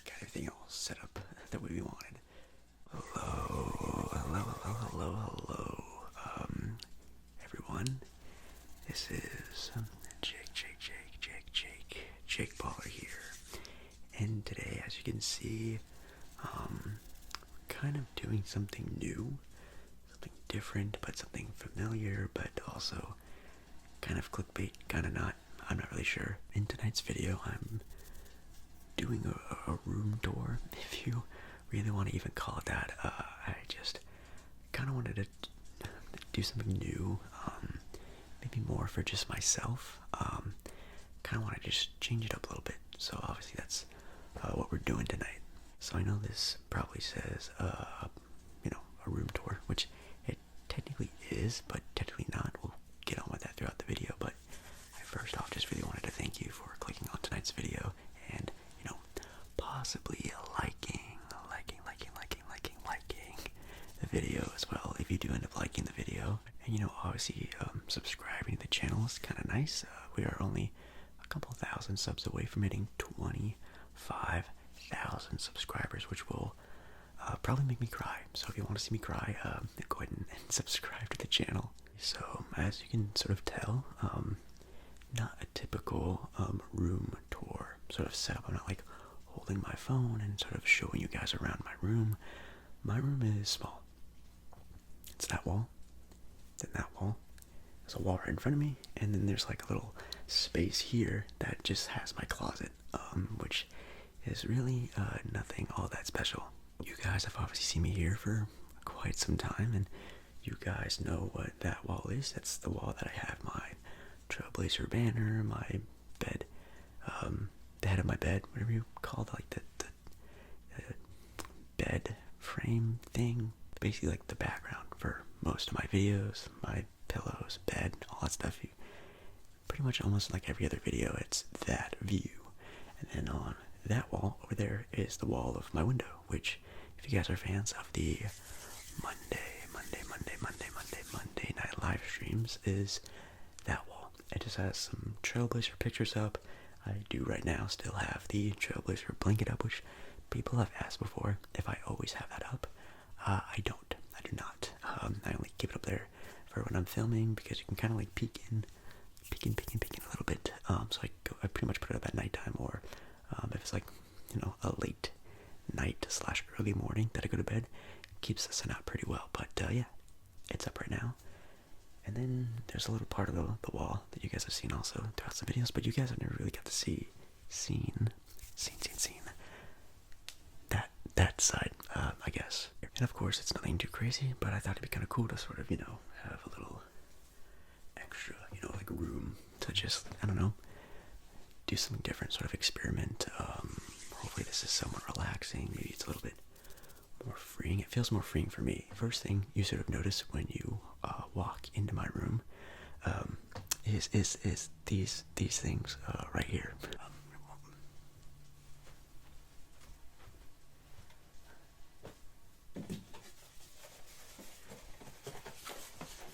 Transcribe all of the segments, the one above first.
got everything all set up the way we wanted. Hello, everyone. This is Jake Baller here. And today, as you can see, kind of doing something new, something different, but something familiar, but also kind of clickbait, kind of not. I'm not really sure. In tonight's video, I'm doing a room tour, if you really want to even call it that. I just kind of wanted to do something new, maybe more for just myself. Kind of want to just change it up a little bit. So obviously that's what we're doing tonight. So I know this probably says, a room tour, which it technically is, but technically not. We'll get on with that throughout the video. But I first off just really wanted to thank you for clicking on tonight's video and, possibly liking the video as well. If you do end up liking the video, and obviously subscribing to the channel is kind of nice. We are only a couple thousand subs away from hitting 25,000 subscribers, which will probably make me cry. So if you want to see me cry, go ahead and subscribe to the channel. So as you can sort of tell, not a typical room tour sort of setup. I'm not like holding my phone and sort of showing you guys around my room. My room is small. It's that wall. Then that wall. There's a wall right in front of me, and then there's like a little space here that just has my closet, which is really nothing all that special. You guys have obviously seen me here for quite some time, and you guys know what that wall is. That's the wall that I have my Trailblazer banner, my bed, the head of my bed, whatever you call it, like the bed frame thing. Basically like the background for most of my videos, my pillows, bed, all that stuff. Pretty much almost like every other video, it's that view. And then on that wall over there is the wall of my window, which if you guys are fans of the Monday night live streams, is that wall. It just has some Trailblazer pictures up. I do right now still have the Trailblazer blanket up, which people have asked before if I always have that up. I don't. I do not. I only keep it up there for when I'm filming, because you can kind of like peek in a little bit. So I pretty much put it up at nighttime, or if it's like, a late night / early morning that I go to bed, it keeps the sun out pretty well. But yeah, it's up right now. And then there's a little part of the wall that you guys have seen also throughout some videos, but you guys have never really got to see that side, I guess. And of course, it's nothing too crazy, but I thought it'd be kind of cool to sort of, have a little extra, like room to just, I don't know, do something different, sort of experiment. Hopefully this is somewhat relaxing. Maybe it's a little bit more freeing. It feels more freeing for me. First thing you sort of notice when you walk into my room is these things right here.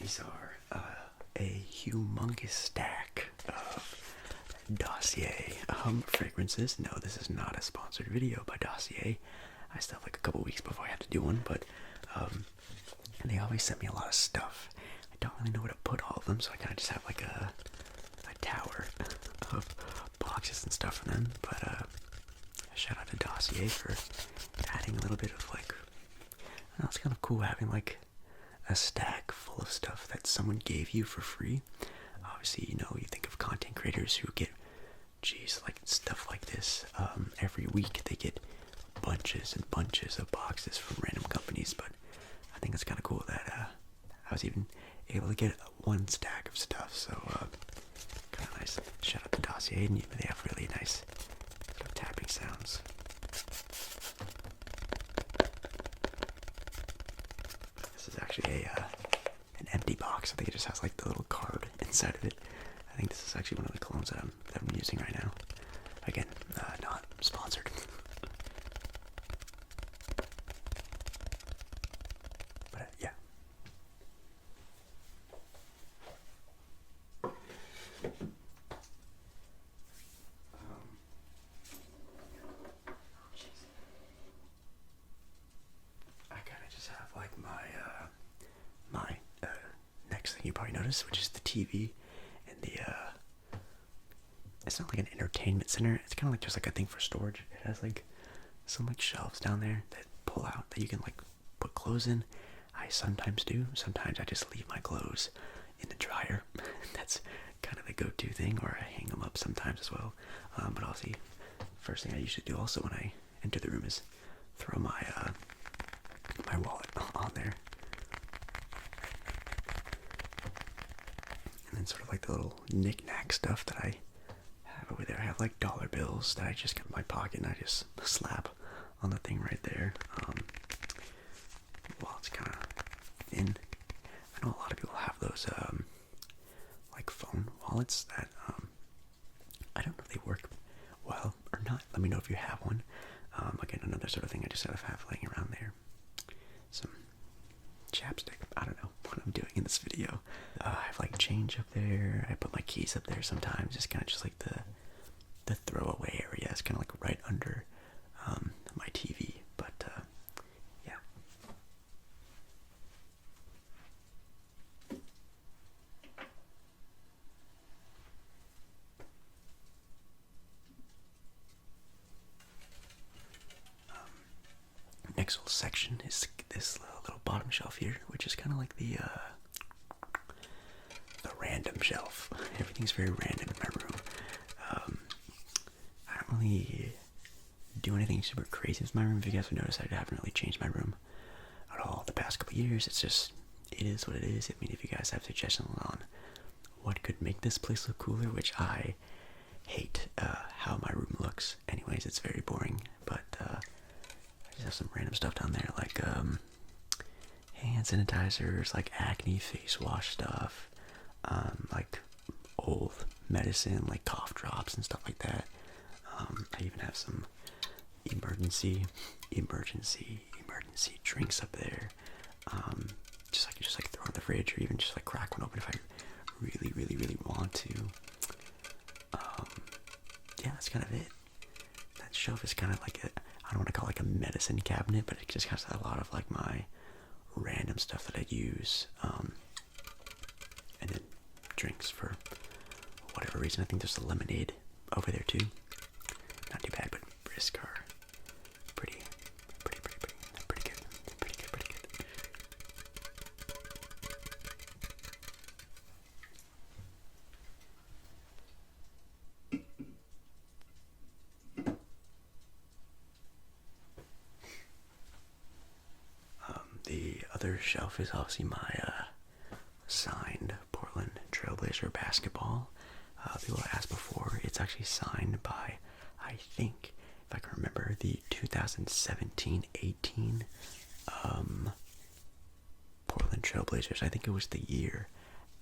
These are a humongous stack of Dossier fragrances. No, this is not a sponsored video by Dossier. I still have like a couple weeks before I have to do one, but and they always send me a lot of stuff. I don't really know where to put all of them, so I kind of just have like a tower of boxes and stuff from them. But shout out to Dossier for adding a little bit of like, I know, it's kind of cool having like a stack full of stuff that someone gave you for free. Obviously, you think of content creators who get, like stuff like this every week. They get bunches and bunches of boxes from random companies, but I think it's kind of cool that I was even able to get one stack of stuff. So kind of nice. Shout out to Dossier, and they have really nice sort of tapping sounds. This is actually an empty box. I think it just has like the little card inside of it. I think this is actually one of the colognes that I'm using right now. Again, not sponsored. But yeah. you probably noticed, which is the TV and the it's not like an entertainment center. It's kind of like just like a thing for storage. It has like some like shelves down there that pull out that you can like put clothes in. I sometimes do. Sometimes I just leave my clothes in the dryer. That's kind of the go-to thing, or I hang them up sometimes as well. But I'll see. First thing I usually do also when I enter the room is throw my my wallet on there, and then sort of like the little knick-knack stuff that I have over there. I have like dollar bills that I just get in my pocket and I just slap on the thing right there. Well, it's kind of thin. I know a lot of people have those like phone wallets that I don't know if they work well or not. Let me know if you have one. Again, another sort of thing I just sort of have laying around there. Some chapstick. I don't know what I'm doing in this video. I have like change up there. I put my keys up there sometimes. Just kind of just like the throwaway area. It's kind of like right under my TV. But yeah. Next little section is this little bottom shelf here, which is kind of like the random shelf. Everything's very random in my room. I don't really do anything super crazy with my room. If you guys have noticed, I haven't really changed my room at all the past couple years. It's just, it is what it is. I mean, if you guys have suggestions on what could make this place look cooler, which I hate how my room looks. Anyways, it's very boring, but I just have some random stuff down there, like hand sanitizers, like acne face wash stuff, like old medicine, like cough drops and stuff like that. I even have some emergency drinks up there. Just like throw in the fridge, or even just like crack one open if I really want to. Yeah, that's kind of it. That shelf is kind of like I don't want to call it like a medicine cabinet, but it just has a lot of like my random stuff that I use, and then drinks for whatever reason. I think there's a lemonade over there too. Not too bad, but brisk are pretty good. The other shelf is obviously my signed Portland Trailblazer basketball. People asked before, it's actually signed by, I think, if I can remember, the 2017-18 Portland Trailblazers. I think it was the year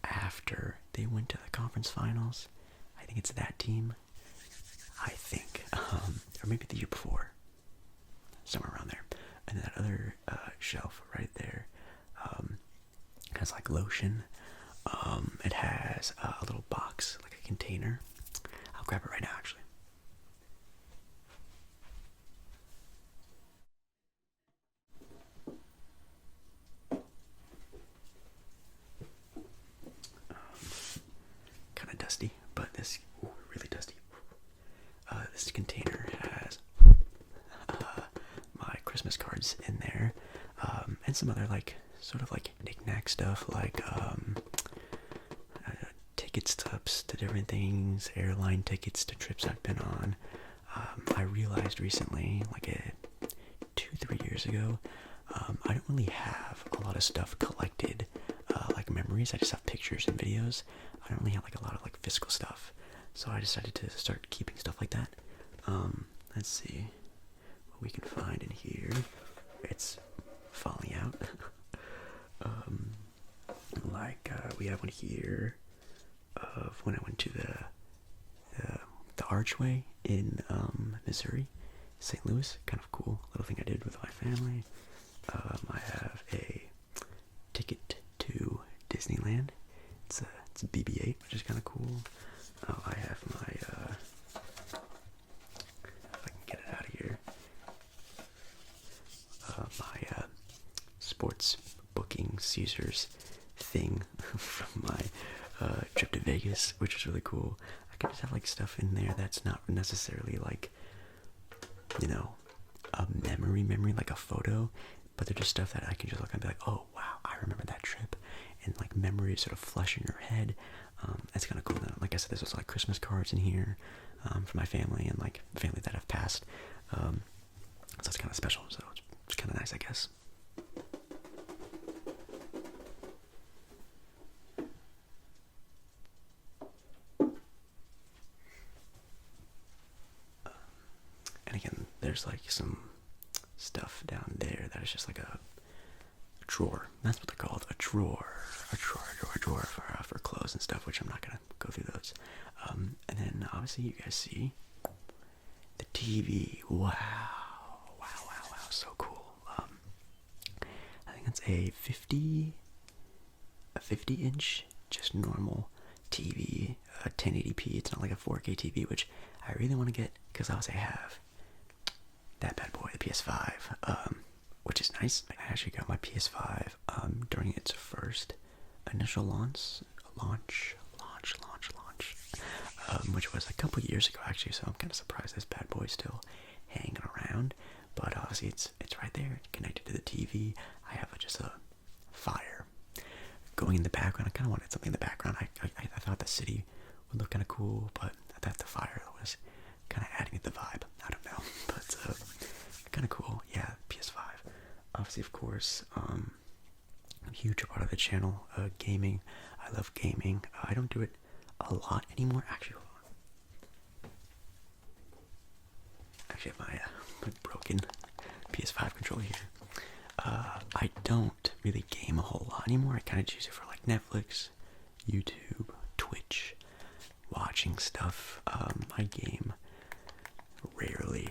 after they went to the conference finals. I think it's that team. I think, or maybe the year before, somewhere around there. And that other shelf right there has like lotion. It has a little box, like a container. I'll grab it right now, actually. Kind of dusty, but this really dusty. This container has my Christmas cards in there, and some other like sort of like knick-knack stuff, like ticket stubs to different things, airline tickets to trips I've been on. I realized recently, like 2-3 years ago, I don't really have a lot of stuff collected, like memories. I just have pictures and videos. I don't really have like a lot of like physical stuff, so I decided to start keeping stuff like that. Let's see what we can find in here. It's falling out. We have one here of when I went to the Archway in Missouri, St. Louis. Kind of cool little thing I did with my family. I have a ticket to Disneyland. It's a BB-8, which is kind of cool. I have my if I can get it out of here. My sports booking Caesars thing from my trip to Vegas, which is really cool. I can just have like stuff in there that's not necessarily like, you know, a memory like a photo, but they're just stuff that I can just look and be like, oh wow, I remember that trip, and like memories sort of flush in your head. That's kind of cool. Like I said, there's also like Christmas cards in here for my family and like family that have passed. So it's kind of special. So it's kind of nice, I guess. And again, there's like some stuff down there that is just like a drawer. That's what they're called, a drawer for clothes and stuff, which I'm not gonna go through those. And then obviously you guys see the TV. Wow, so cool. I think it's a 50-inch, just normal TV, 1080p. It's not like a 4K TV, which I really want to get because obviously I have that bad boy, the PS5, which is nice. I actually got my PS5 during its first initial launch, which was a couple years ago actually. So I'm kind of surprised this bad boy's still hanging around. But obviously it's right there, connected to the TV. I have just a fire going in the background. I kind of wanted something in the background. I thought the city would look kind of cool, but I thought the fire was kind of adding to the vibe. I don't know, but kind of cool. Yeah, PS5. Obviously, of course, a huge part of the channel, gaming. I love gaming. I don't do it a lot anymore. Actually, hold on. Actually, I have my broken PS5 controller here. I don't really game a whole lot anymore. I kind of choose it for like Netflix, YouTube, Twitch, watching stuff. I game rarely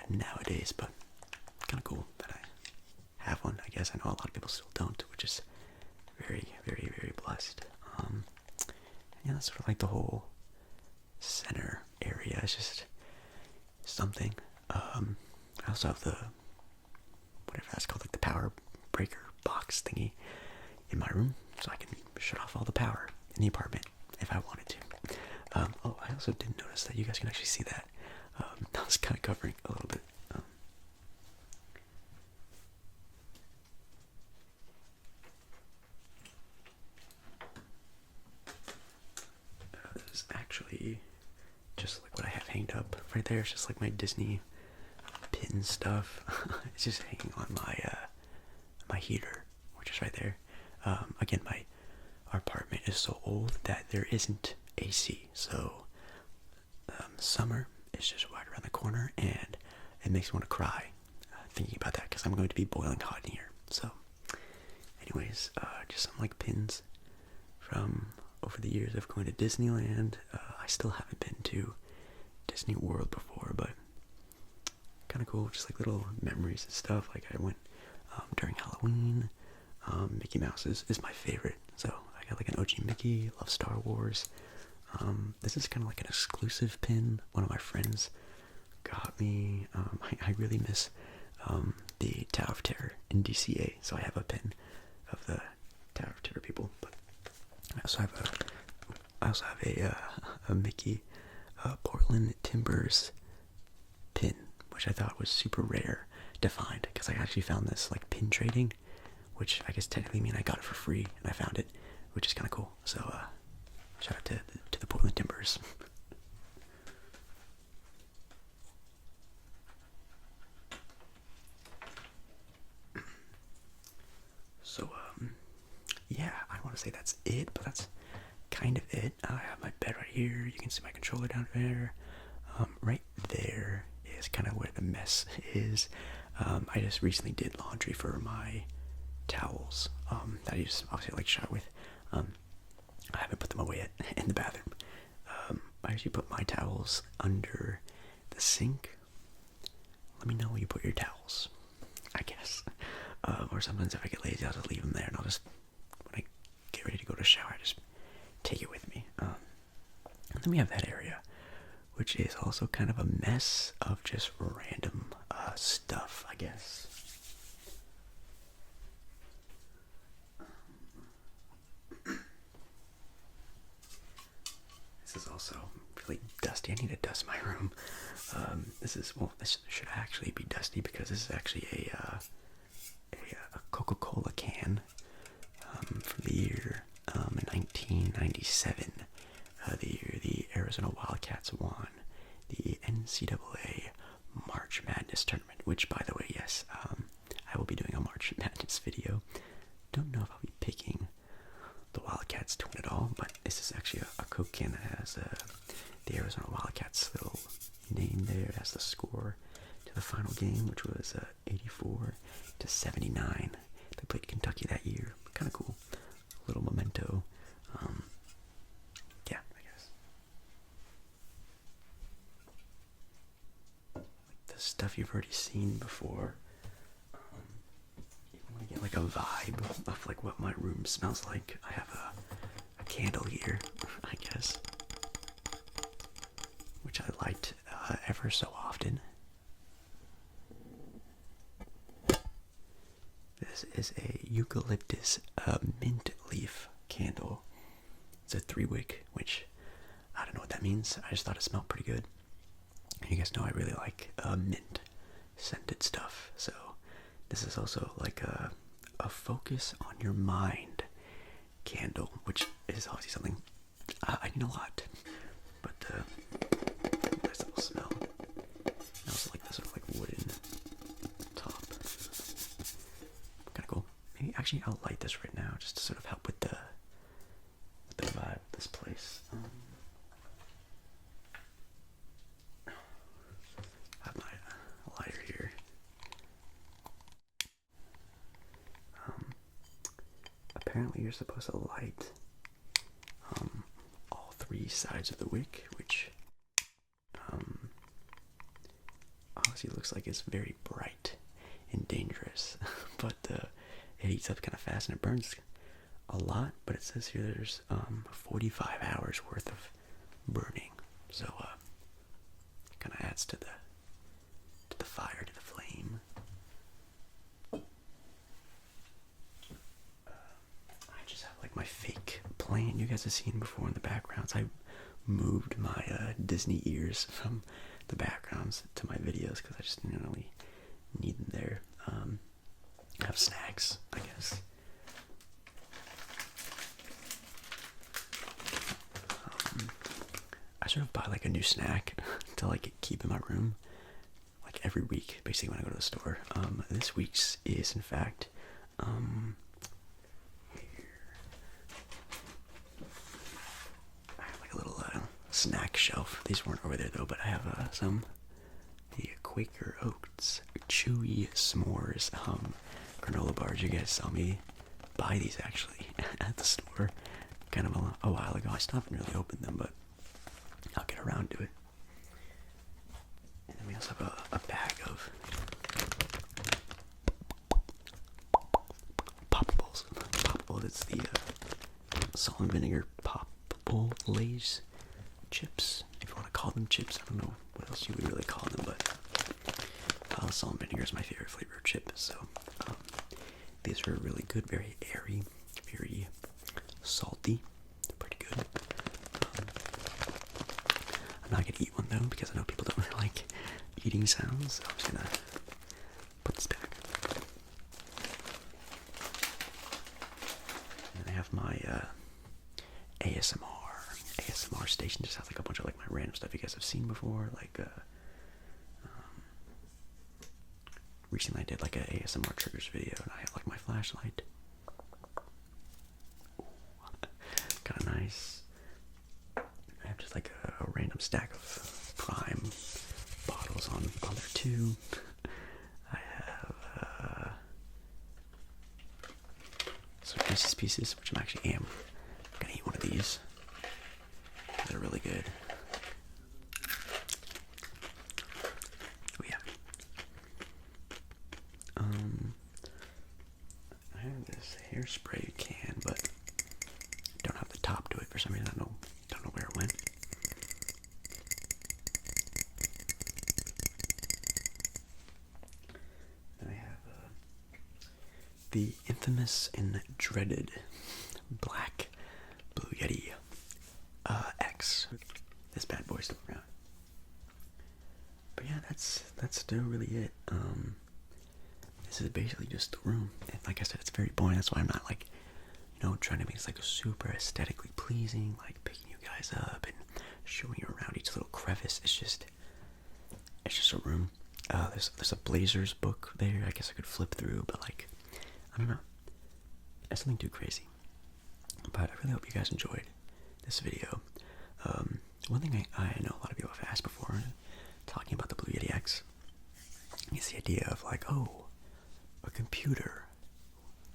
nowadays, but kind of cool that I have one. I guess I know a lot of people still don't, which is very, very, very blessed. Yeah, that's sort of like the whole center area. It's just something. I also have the whatever that's called, like the power breaker box thingy in my room, so I can shut off all the power in the apartment if I wanted to. Oh, I also did notice that you guys can actually see that. I was kind of covering a little bit. This is actually just like what I have hanged up right there. It's just like my Disney pin stuff. It's just hanging on my my heater, which is right there. Again, our apartment is so old that there isn't AC, so summer is just right around the corner, and it makes me want to cry thinking about that because I'm going to be boiling hot in here. So, anyways, just some like pins from over the years of going to Disneyland. I still haven't been to Disney World before, but kind of cool, just like little memories and stuff. Like I went during Halloween. Mickey Mouse is my favorite, so I got like an OG Mickey. Love Star Wars. This is kind of like an exclusive pin one of my friends got me. I really miss the Tower of Terror in DCA, so I have a pin of the Tower of Terror people. But I also have a Mickey Portland Timbers pin, which I thought was super rare to find, because I actually found this like pin trading, which I guess technically mean I got it for free, and I found it, which is kind of cool. So shout out to the Portland Timbers. So yeah, I want to say that's it, but that's kind of it. I have my bed right here. You can see my controller down there. Right there is kind of where the mess is. I just recently did laundry for my towels that I just obviously like shower with. I haven't put them away yet in the bathroom. I usually put my towels under the sink. Let me know where you put your towels, I guess. Or sometimes if I get lazy, I'll just leave them there, and I'll just, when I get ready to go to shower, I just take it with me. And then we have that area, which is also kind of a mess of just random stuff, I guess. really dusty. I need to dust my room. This should actually be dusty because this is actually a Coca-Cola can from the year 1997, the year the Arizona Wildcats won the NCAA March Madness tournament, which, by the way, yes, I will be doing a March Madness video. Don't know if I'll be picking the Wildcats to win it all, but this is actually a Coke can that has the Arizona Wildcats little name there. That's the score to the final game, which was 84-79. They played Kentucky that year. Kind of cool. A little memento. Yeah, I guess. Like the stuff you've already seen before. You want to get like a vibe of like what my room smells like. I have a candle here, I guess, which I light ever so often. This is a eucalyptus mint leaf candle. It's a 3-wick, which I don't know what that means. I just thought it smelled pretty good. And you guys know I really like mint scented stuff. So this is also like a focus on your mind candle, which is obviously something I need a lot. But nice little smell. I also like this sort of like wooden top. Kind of cool. Maybe actually I'll light this right now just to sort of help with the vibe of this place. I have my lighter here. Apparently you're supposed to light all 3 sides of the wick, which obviously looks like it's very bright and dangerous, but it heats up kind of fast and it burns a lot. But it says here there's 45 hours worth of burning, so kind of adds to the fire, to the flame. I just have like my fake plant you guys have seen before in the backgrounds. I moved my Disney ears from the backgrounds to my videos because I just didn't really need them there. I have snacks, I guess. I sort of buy like a new snack to like keep in my room like every week, basically, when I go to the store. This week's is in fact here. I have like a little snack shelf. These weren't over there though, but I have some the Quaker Oats Chewy S'mores granola bars. You guys saw me buy these actually at the store kind of a while ago. I still haven't really opened them, but I'll get around to it. And then we also have a bag of Poppables. Poppables, it's the salt and vinegar Poppable Lay's chips, if you want to call them chips. I don't know what else you would really call them, but salt and vinegar is my favorite flavor of chip. So these are really good, very airy, very salty. They're pretty good. I'm not gonna eat one though because I know people don't really like eating sounds, so I'm just gonna put this back. And then I have my ASMR station. Just has like a bunch of like my random stuff you guys have seen before. Like recently I did like a ASMR triggers video and I had like my flashlight. Kind of nice. I have just like a random stack of Prime bottles on there too. I have some Reese's Pieces, which I'm actually gonna eat one of these. They're really good. Oh yeah. I have this hairspray can, but I don't have the top to it for some reason. I don't know where it went. Then I have the infamous and dreaded Black Blue Yeti X. This bad boy literally really it. This is basically just the room, and like I said, it's very boring. That's why I'm not like, trying to make this like super aesthetically pleasing, like picking you guys up and showing you around each little crevice. It's just a room. There's a Blazers book there. I guess I could flip through, but like, I don't know. It's nothing too crazy. But I really hope you guys enjoyed this video. One thing I know a lot of people have asked before, talking about the Blue Yeti X, is the idea of like, oh, a computer.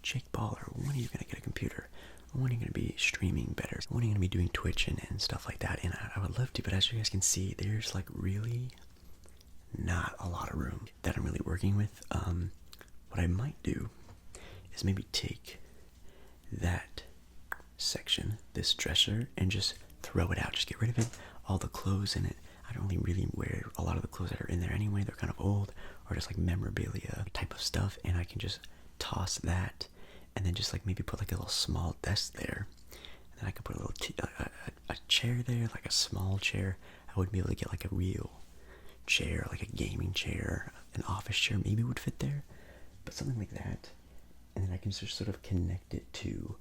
Jake Baller, when are you going to get a computer? When are you going to be streaming better? When are you going to be doing Twitch and stuff like that? And I would love to, but as you guys can see, there's like really not a lot of room that I'm really working with. What I might do is maybe take that section, this dresser, and just throw it out. Just get rid of it, all the clothes in it. I don't really wear a lot of the clothes that are in there anyway. They're kind of old, or just like memorabilia type of stuff, and I can just toss that, and then just like maybe put like a little small desk there, and then I could put a little a chair there, like a small chair. I wouldn't be able to get like a real chair, like a gaming chair, an office chair maybe would fit there, but something like that. And then I can just sort of connect it to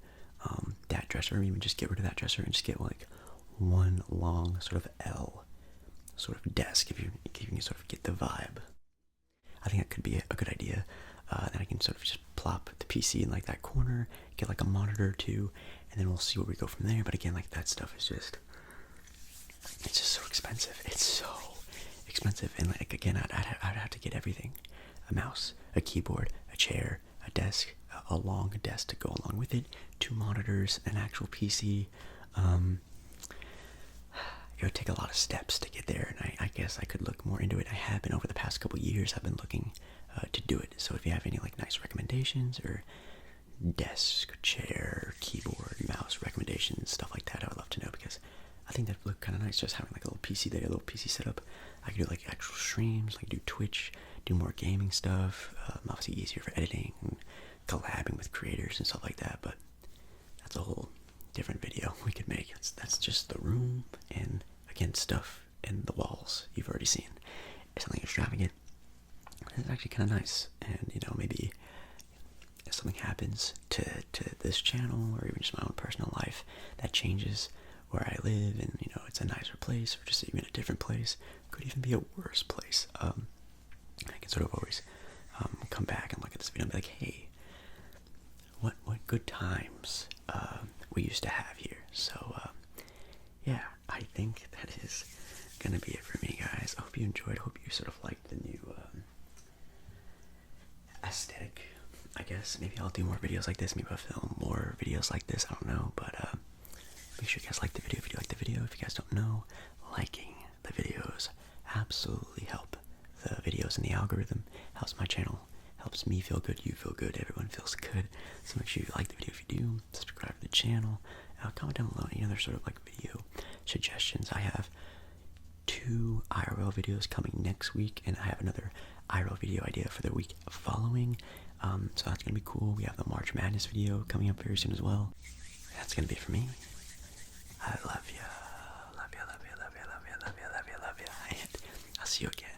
that dresser, or even just get rid of that dresser and just get like one long sort of L sort of desk, if you can sort of get the vibe. I think that could be a good idea. Then I can sort of just plop the PC in like that corner, get like a monitor or two, and then we'll see where we go from there. But again, like that stuff is it's just so expensive. It's so expensive, and like again, I'd have to get everything: a mouse, a keyboard, a chair, a desk, a long desk to go along with it, 2 monitors, an actual PC. It would take a lot of steps to get there, and I guess I could look more into it. I have been over the past couple years. I've been looking to do it. So if you have any like nice recommendations or desk, chair, keyboard, mouse recommendations, stuff like that, I would love to know, because I think that would look kind of nice just having like a little PC there, a little PC setup. I could do like actual streams, like do Twitch, do more gaming stuff. Obviously easier for editing and collabing with creators and stuff like that, but that's a whole different video we could make. That's just the room, and again, stuff in the walls you've already seen. It's something extravagant. It's actually kind of nice, and maybe if something happens to this channel, or even just my own personal life, that changes where I live, and it's a nicer place, or just even a different place, could even be a worse place. I can sort of always come back and look at this video and be like, hey, what good times we used to have here. So yeah, I think that is gonna be it for me, guys. I hope you enjoyed. Hope you sort of liked the new aesthetic, I guess. Maybe I'll do more videos like this. Maybe I'll film more videos like this. I don't know, but make sure you guys like the video. If you like the video, if you guys don't know, liking the videos absolutely help the videos in the algorithm. Helps my channel. Helps me feel good. You feel good. Everyone feels good. So make sure you like the video if you do. Subscribe to the channel. Comment down below any other sort of like video suggestions. I have 2 IRL videos coming next week, and I have another IRL video idea for the week following. So that's gonna be cool. We have the March Madness video coming up very soon as well. That's gonna be it for me. I love ya. Love ya, love ya, love ya, love ya, love ya, love ya, love ya. And I'll see you again